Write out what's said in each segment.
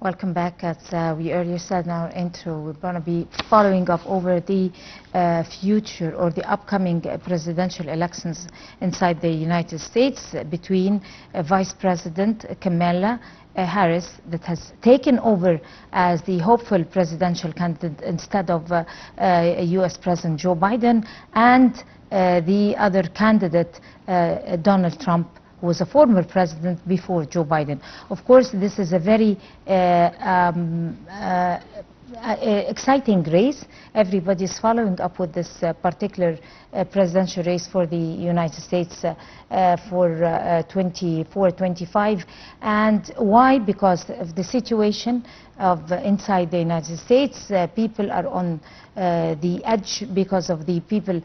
Welcome back. As we earlier said in our intro, we're going to be following up over the future or the upcoming presidential elections inside the United States between Vice President Kamala Harris, that has taken over as the hopeful presidential candidate instead of U.S. President Joe Biden, and the other candidate, Donald Trump, who was a former president before Joe Biden. Of course, this is a very exciting race. Everybody is following up with this particular presidential race for the United States for 24-25. And why? Because of the situation of inside the United States. People are on the edge because of the people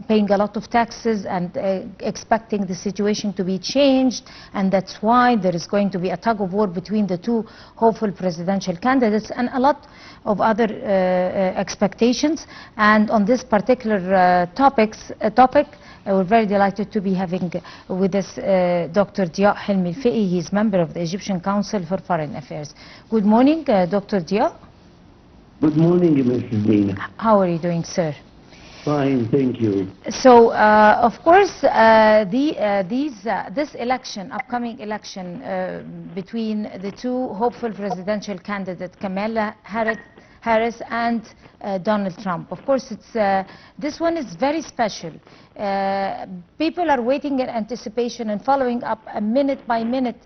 paying a lot of taxes and expecting the situation to be changed, and that's why there is going to be a tug of war between the two hopeful presidential candidates and a lot of other expectations. And on this particular topic, we're very delighted to be having with us Dr. Diaa Helmy Fiqi. He's member of the Egyptian Council for Foreign Affairs. Good morning, Dr. Diaa. Good morning, Mrs. Nina. How are you doing, sir? Fine, thank you. So, of course, this election, upcoming election between the two hopeful presidential candidates, Kamala Harris and Donald Trump. Of course, this one is very special. People are waiting in anticipation and following up minute by minute.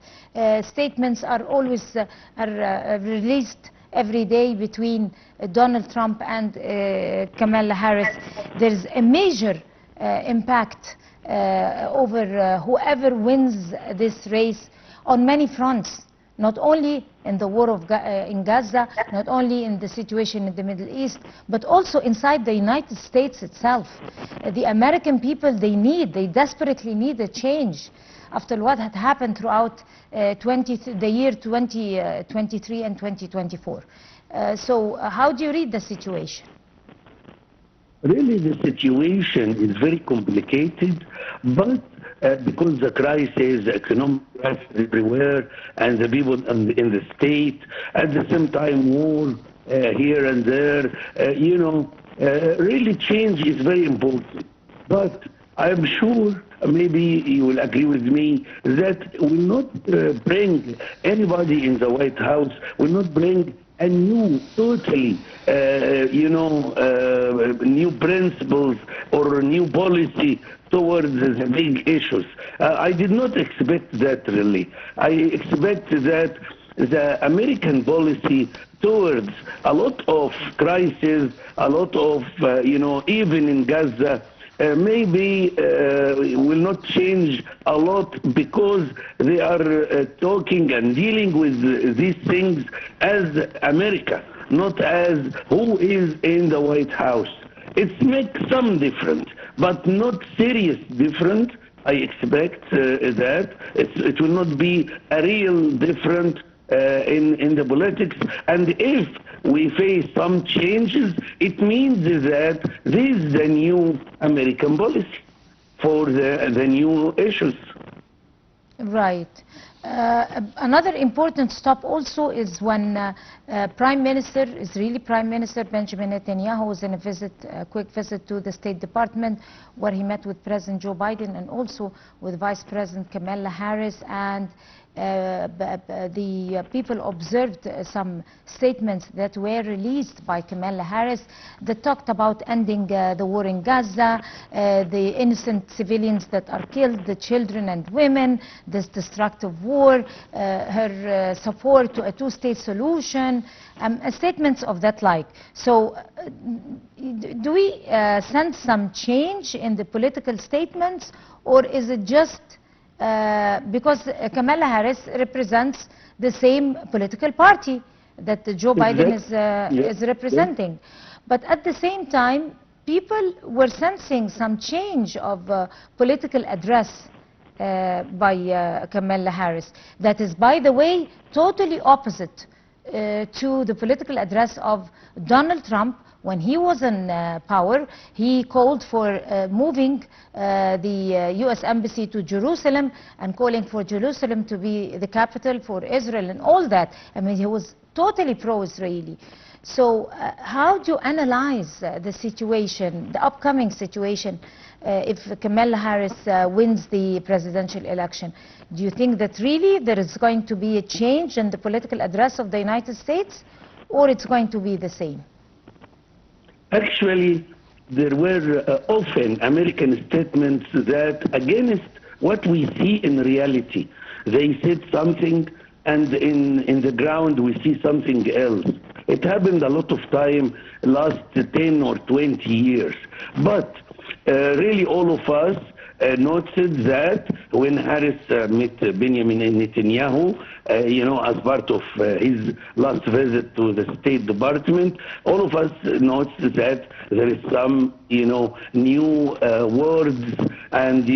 Statements are always released every day between Donald Trump and Kamala Harris. There's a major impact over whoever wins this race on many fronts. Not only in the war in Gaza, not only in the situation in the Middle East, but also inside the United States itself. The American people, they desperately need a change after what had happened throughout the year 2023 and 2024. So how do you read the situation? Really, the situation is very complicated, but because the crisis, the economic crisis everywhere, and the people in the state, at the same time war here and there, really change is very important. But I'm sure, maybe you will agree with me, that will not bring anybody in the White House, will not bring a new, totally, new principles or new policy towards the big issues. I did not expect that, really. I expect that the American policy towards a lot of crises, a lot of, even in Gaza, maybe will not change a lot, because they are talking and dealing with these things as America, not as who is in the White House. It makes some difference, but not serious difference. I expect that it will not be a real difference in the politics. And if we face some changes, it means that this is the new American policy for the new issues. Right. Another important stop also is when Israeli Prime Minister Benjamin Netanyahu was in a quick visit to the State Department, where he met with President Joe Biden and also with Vice President Kamala Harris, and the people observed some statements that were released by Kamala Harris that talked about ending the war in Gaza, the innocent civilians that are killed, the children and women, this destructive war, her support to a two-state solution, statements of that like. So do we sense some change in the political statements, or is it just because Kamala Harris represents the same political party that Joe Biden is representing? But at the same time, people were sensing some change of political address by Kamala Harris. That is, by the way, totally opposite to the political address of Donald Trump, When he was in power, he called for moving the U.S. embassy to Jerusalem and calling for Jerusalem to be the capital for Israel and all that. I mean, he was totally pro-Israeli. So how do you analyze the situation, the upcoming situation, if Kamala Harris wins the presidential election? Do you think that really there is going to be a change in the political address of the United States, or it's going to be the same? Actually, there were often American statements that against what we see in reality. They said something, and in the ground we see something else. It happened a lot of time, last 10 or 20 years. But really all of us noted that when Harris met Benjamin Netanyahu, as part of his last visit to the State Department, all of us noticed that there is some, new words and,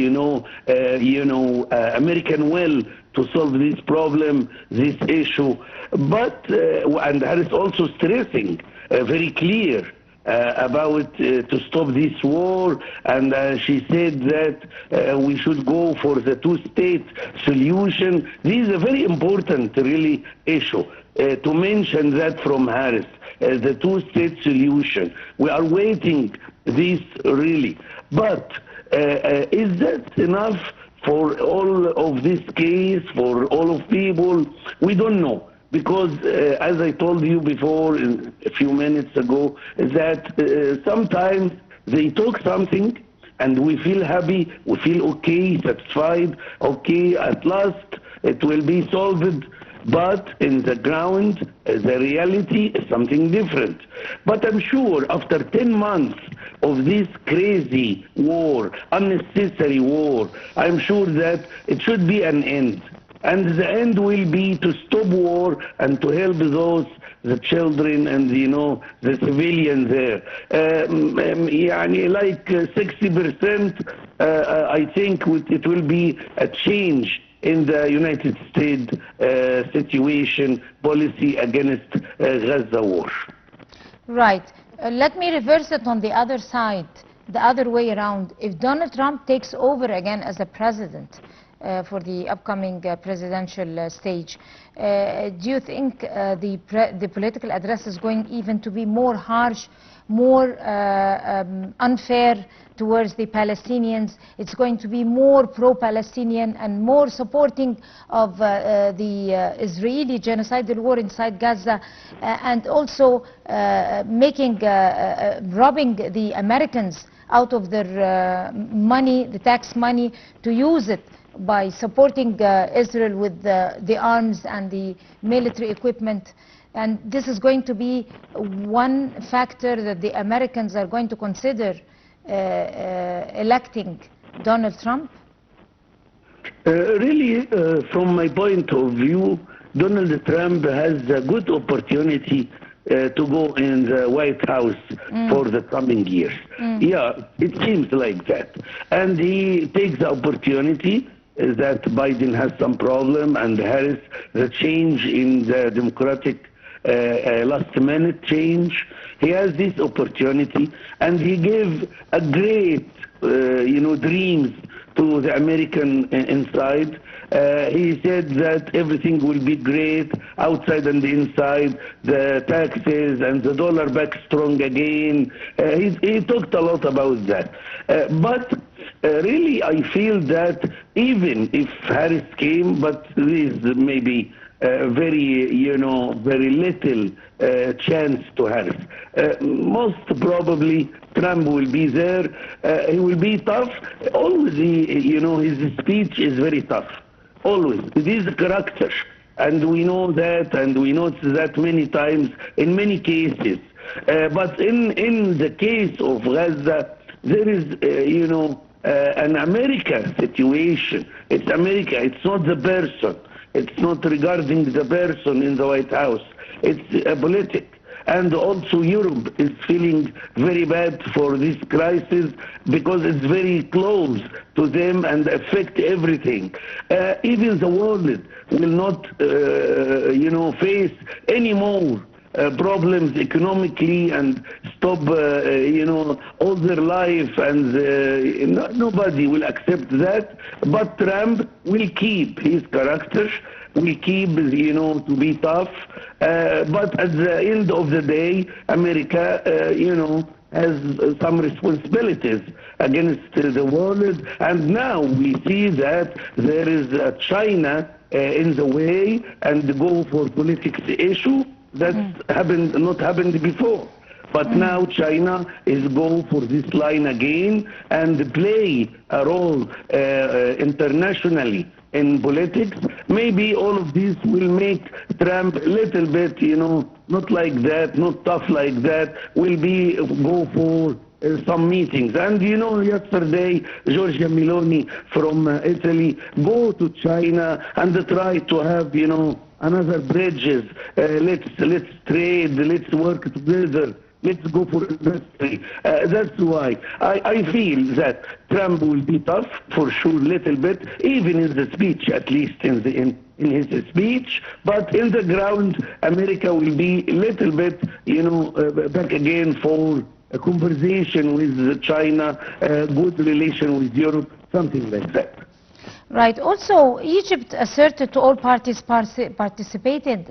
American will to solve this problem, this issue. But, and Harris also stressing very clear about to stop this war, and she said that we should go for the two-state solution. This is a very important, really, issue to mention that from Harris, the two-state solution. We are waiting this really, but is that enough for all of this case, for all of people? We don't know. Because, as I told you before, a few minutes ago, that sometimes they talk something and we feel happy, we feel okay, satisfied, okay, at last it will be solved. But in the ground, the reality is something different. But I'm sure after 10 months of this crazy war, unnecessary war, I'm sure that it should be an end. And the end will be to stop war and to help those, the children and, the civilians there. Like 60%, I think it will be a change in the United States situation, policy against Gaza war. Right. Let me reverse it on the other side, the other way around. If Donald Trump takes over again as a president, for the upcoming presidential stage, do you think the political address is going even to be more harsh, more unfair towards the Palestinians? It's going to be more pro-Palestinian and more supporting of the Israeli genocidal war inside Gaza, and also robbing the Americans out of their money, the tax money, to use it by supporting Israel with the arms and the military equipment. And this is going to be one factor that the Americans are going to consider electing Donald Trump? Really, from my point of view, Donald Trump has a good opportunity to go in the White House for the coming years. Yeah, it seems like that. And he takes the opportunity that Biden has some problem, and Harris, the change in the Democratic last-minute change. He has this opportunity, and he gave a great, dreams to the American inside. He said that everything will be great outside and inside, the taxes and the dollar back strong again. He talked a lot about that. But really, I feel that even if Harris came, but there is maybe very little chance to Harris. Most probably Trump will be there. He will be tough. Always, his speech is very tough. Always. It is a character. And we know that, and we notice that many times in many cases. But in the case of Gaza, there is, an American situation. It's America. It's not the person. It's not regarding the person in the White House. It's a politic. And also Europe is feeling very bad for this crisis because it's very close to them and affect everything. Even the world will not, face any more problems economically and stop, all their life, and nobody will accept that. But Trump will keep his character, will keep, to be tough. But at the end of the day, America, has some responsibilities against the world. And now we see that there is China in the way and go for politics issue. That's not happened before. But now China is going for this line again and play a role internationally in politics. Maybe all of this will make Trump a little bit, not like that, not tough like that, will go for some meetings. And yesterday, Giorgia Meloni from Italy go to China and try to have, another bridges. Let's trade, let's work together. Let's go for industry. That's why I feel that Trump will be tough for sure, little bit, even in the speech, at least in his speech. But in the ground, America will be a little bit, back again for a conversation with China, good relation with Europe, something like that. Right. Also, Egypt asserted to all parties participated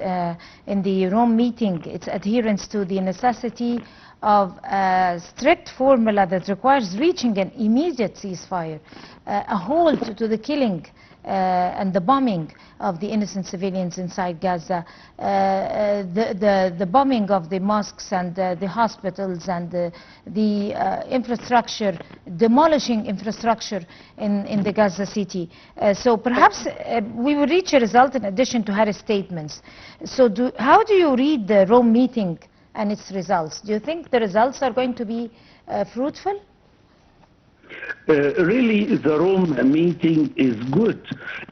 in the Rome meeting its adherence to the necessity of a strict formula that requires reaching an immediate ceasefire, a halt to the killing and the bombing of the innocent civilians inside Gaza, the bombing of the mosques and the hospitals and the infrastructure, demolishing infrastructure in the Gaza city. So perhaps we will reach a result in addition to Harris' statements. So how do you read the Rome meeting and its results? Do you think the results are going to be fruitful? Really, the Rome meeting is good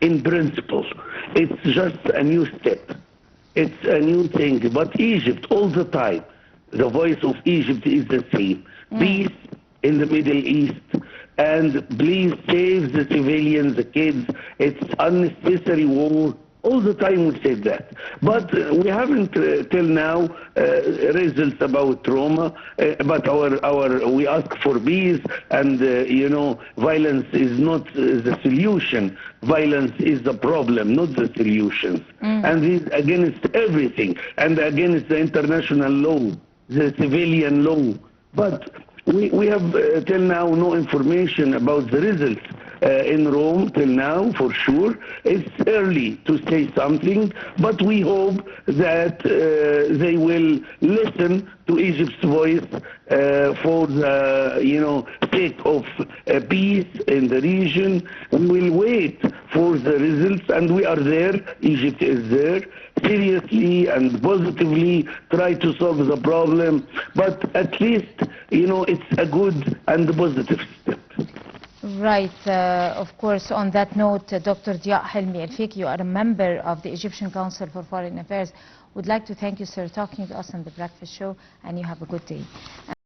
in principle. It's just a new step. It's a new thing. But Egypt, all the time, the voice of Egypt is the same. Peace in the Middle East, and please save the civilians, the kids. It's unnecessary war. All the time we said that. But we haven't till now results about Roma, but we ask for peace, and violence is not the solution. Violence is the problem, not the solutions. And it's against everything, and against the international law, the civilian law. But we have till now no information about the results in Rome till now, for sure. It's early to say something, but we hope that they will listen to Egypt's voice for the sake of peace in the region. We will wait for the results, and we are there. Egypt is there. Seriously and positively try to solve the problem, but at least it's a good and positive step. Right. Of course, on that note, Dr. Diaa Helmy Fiqi, you are a member of the Egyptian Council for Foreign Affairs. Would like to thank you, sir, talking to us on the Breakfast Show, and you have a good day.